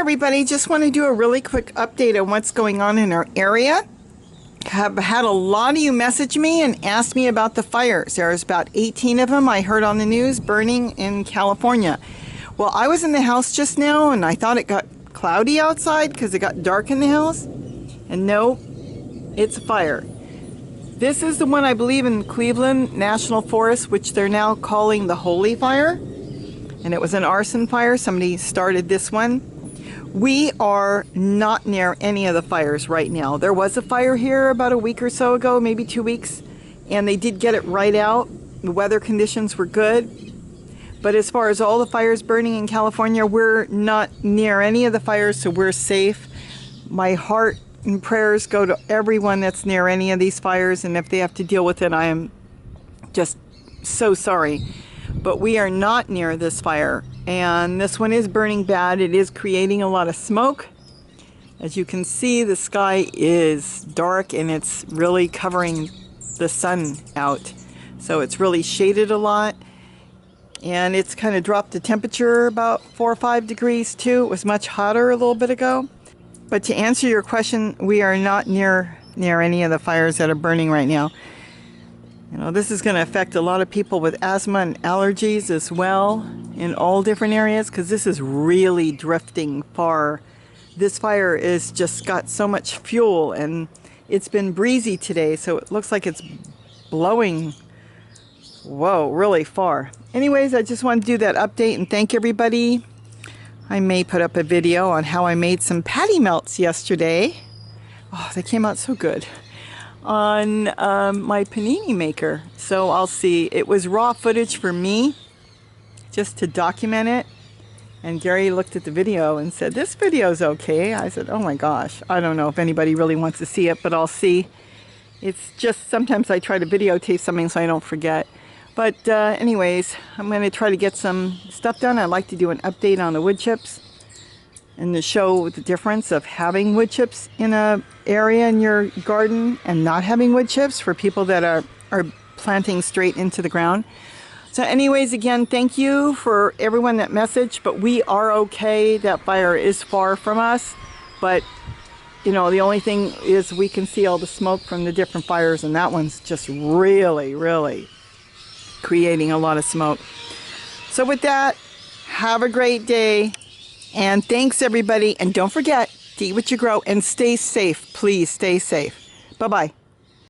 everybody, just want to do a really quick update on what's going on in our area. Have had a lot of you message me and ask me about the fires. There's about 18 of them I heard on the news burning in California. Well, I was in the house just now and I thought it got cloudy outside because it got dark in the house. And no, it's a fire. This is the one I believe in Cleveland National Forest, which they're now calling the Holy Fire. And it was an arson fire. Somebody started this one. We are not near any of the fires right now. There was a fire here about a week or so ago, maybe 2 weeks, and they did get it right out. The weather conditions were good. But as far as all the fires burning in California, we're not near any of the fires, so we're safe. My heart and prayers go to everyone that's near any of these fires, and if they have to deal with it, I am just so sorry. But we are not near this fire, and this one is burning bad. It is creating a lot of smoke. As you can see, the sky is dark and it's really covering the sun out. So it's really shaded a lot, and it's kind of dropped the temperature about 4 or 5 degrees too. It was much hotter a little bit ago. But to answer your question, we are not near any of the fires that are burning right now. You know, this is going to affect a lot of people with asthma and allergies as well in all different areas, because this is really drifting far. This fire is just got so much fuel, and it's been breezy today, so it looks like it's blowing, whoa, really far. Anyways, I just want to do that update and thank everybody. I may put up a video on how I made some patty melts yesterday. Oh, they came out so good. On my panini maker. So I'll see. It was raw footage for me just to document it, and Gary looked at the video and said, this video's okay. I said, oh my gosh, I don't know if anybody really wants to see it, but I'll see. It's just sometimes I try to videotape something so I don't forget. But anyways, I'm going to try to get some stuff done. I'd like to do an update on the wood chips and to show the difference of having wood chips in a area in your garden and not having wood chips for people that are planting straight into the ground. So anyways, again, thank you for everyone that messaged, but we are okay. That fire is far from us, but you know, the only thing is we can see all the smoke from the different fires, and that one's just really creating a lot of smoke. So with that, have a great day. And thanks everybody, and don't forget to eat what you grow and stay safe. Please stay safe. Bye-bye.